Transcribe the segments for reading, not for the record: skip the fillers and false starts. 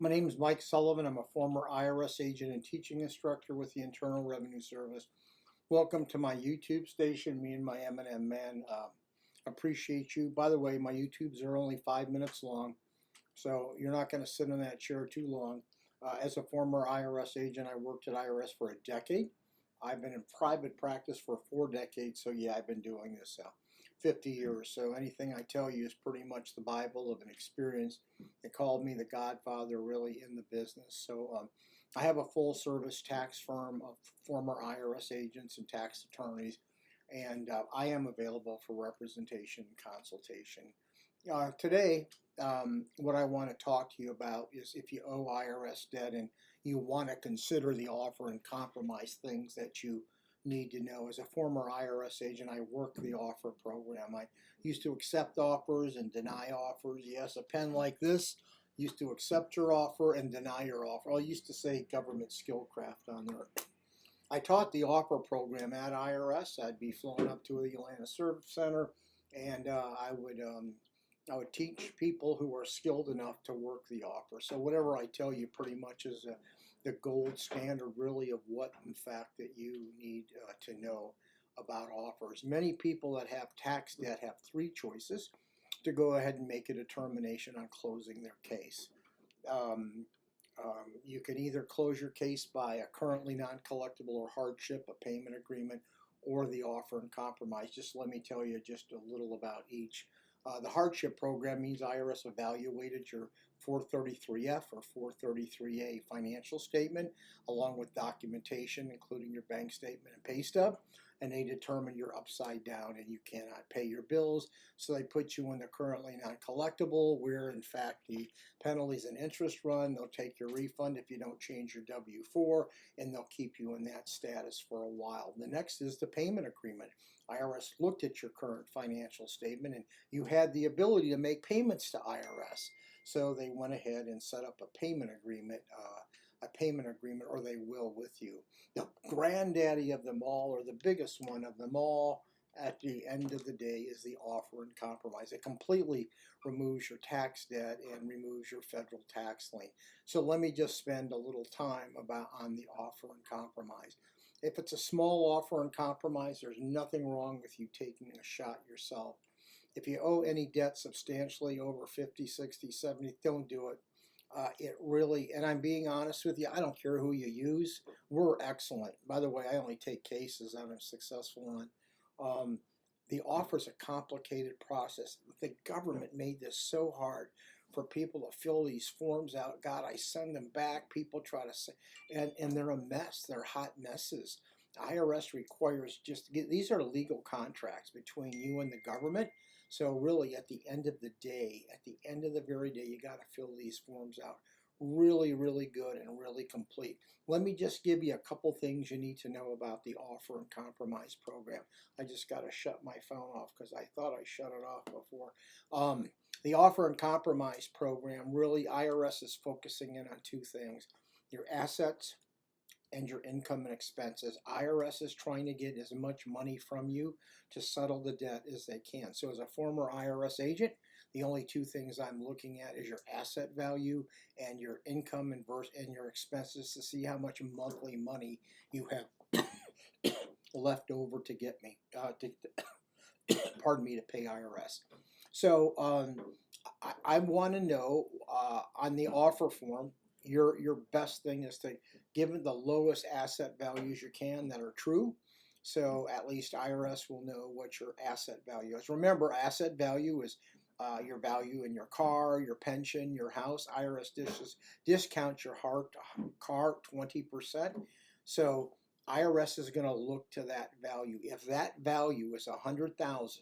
My name is Mike Sullivan. I'm a former IRS agent and teaching instructor with the Internal Revenue Service. Welcome to my YouTube station. Me and my M&M man appreciate you. By the way, my YouTubes are only 5 minutes long, so you're not going to sit in that chair too long. As a former IRS agent, I worked at IRS for a decade. I've been in private practice for 4 decades, so yeah, I've been doing this 50 years. So anything I tell you is pretty much the Bible of an experience. They called me the Godfather really in the business. So I have a full service tax firm of former IRS agents and tax attorneys, and I am available for representation and consultation. Today, what I want to talk to you about is if you owe IRS debt and you want to consider the offer and compromise things that you need to know. As a former IRS agent, I worked the offer program. I used to accept offers and deny offers. Yes, a pen like this used to accept your offer and deny your offer. I used to say government skillcraft on there. I taught the offer program at IRS. I'd be flown up to the Atlanta Service Center, and I would teach people who are skilled enough to work the offer. So whatever I tell you pretty much is the gold standard really of what in fact that you need to know about offers. Many people that have tax debt have 3 choices to go ahead and make a determination on closing their case. You can either close your case by a currently non-collectible or hardship, a payment agreement, or the offer and compromise. Just let me tell you just a little about each. The hardship program means IRS evaluated your 433F or 433A financial statement along with documentation including your bank statement and pay stub, and they determine you're upside down and you cannot pay your bills, so they put you in the currently non-collectible where in fact the penalties and interest run. They'll take your refund if you don't change your W-4, and they'll keep you in that status for a while. The next is the payment agreement. IRS looked at your current financial statement and you had the ability to make payments to IRS, so they went ahead and set up a payment agreement, or they will with you. The granddaddy of them all, or the biggest one of them all, at the end of the day is the offer and compromise. It completely removes your tax debt and removes your federal tax lien. So let me just spend a little time on the offer and compromise. If it's a small offer and compromise, there's nothing wrong with you taking a shot yourself. If you owe any debt substantially over 50, 60, 70, don't do it. It really, and I'm being honest with you, I don't care who you use. We're excellent. By the way, I only take cases that I'm successful on. The offer is a complicated process. The government made this so hard for people to fill these forms out. God, I send them back. People try to say, and they're a mess. They're hot messes. IRS requires these are legal contracts between you and the government. So really at the end of the day, at the end of the very day, you got to fill these forms out really, really good and really complete. Let me just give you a couple things you need to know about the offer and compromise program. I just got to shut my phone off because I thought I shut it off before. The offer and compromise program, really IRS is focusing in on 2 things: your assets and your income and expenses. IRS is trying to get as much money from you to settle the debt as they can. So as a former IRS agent, the only 2 things I'm looking at is your asset value and your income and your expenses to see how much monthly money you have left over to get me, pardon me, to pay IRS. So I want to know on the offer form, your best thing is to give it the lowest asset values you can that are true, so at least IRS will know what your asset value is. Remember, asset value is your value in your car, your pension, your house. IRS discounts your car 20%. So IRS is going to look to that value. If that value is $100,000,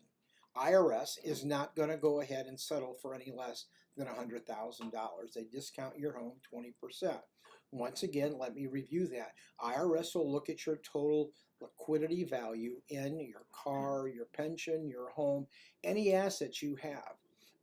IRS is not going to go ahead and settle for any less than $100,000. They discount your home 20%. Once again, let me review that. IRS will look at your total liquidity value in your car, your pension, your home, any assets you have.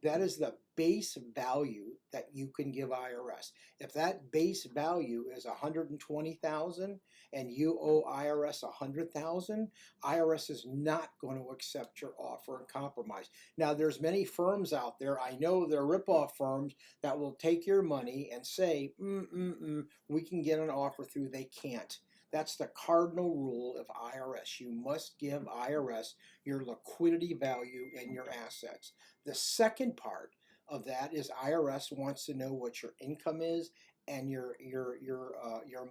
That is the base value that you can give IRS. If that base value is $120,000 and you owe IRS $100,000, IRS is not going to accept your offer and compromise. Now, there's many firms out there. I know they're ripoff firms that will take your money and say, we can get an offer through. They can't. That's the cardinal rule of IRS. You must give IRS your liquidity value and your assets. The second part of that is IRS wants to know what your income is and your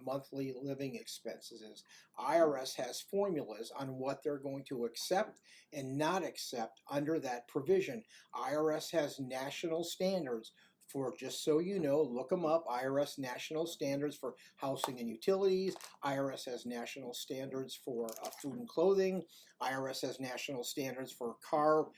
monthly living expenses is. IRS has formulas on what they're going to accept and not accept under that provision. IRS has national standards for, just so you know, look them up, IRS national standards for housing and utilities. IRS has national standards for food and clothing. IRS has national standards for car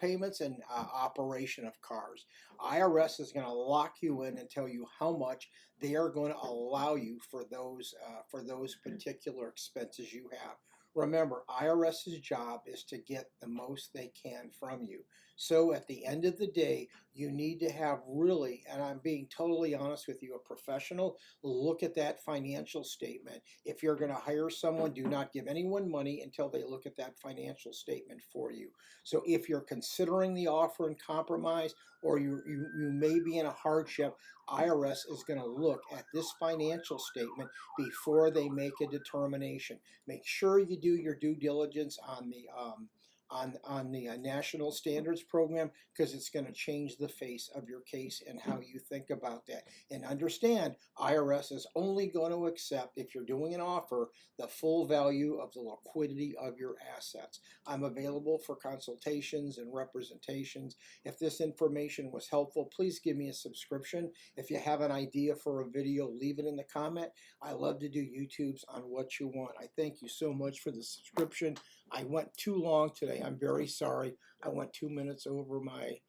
payments and operation of cars. IRS is going to lock you in and tell you how much they are going to allow you for those particular expenses you have. Remember, IRS's job is to get the most they can from you. So at the end of the day, you need to have really, and I'm being totally honest with you, a professional look at that financial statement. If you're going to hire someone, do not give anyone money until they look at that financial statement for you. So if you're considering the offer and compromise, or you may be in a hardship, IRS is going to look at this financial statement before they make a determination. Make sure you do your due diligence on the National Standards Program, because it's going to change the face of your case and how you think about that. And understand, IRS is only going to accept, if you're doing an offer, the full value of the liquidity of your assets. I'm available for consultations and representations. If this information was helpful, please give me a subscription. If you have an idea for a video, leave it in the comment. I love to do YouTubes on what you want. I thank you so much for the subscription. I went too long today. I'm very sorry. I went 2 minutes over my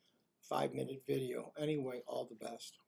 5-minute video. Anyway, all the best.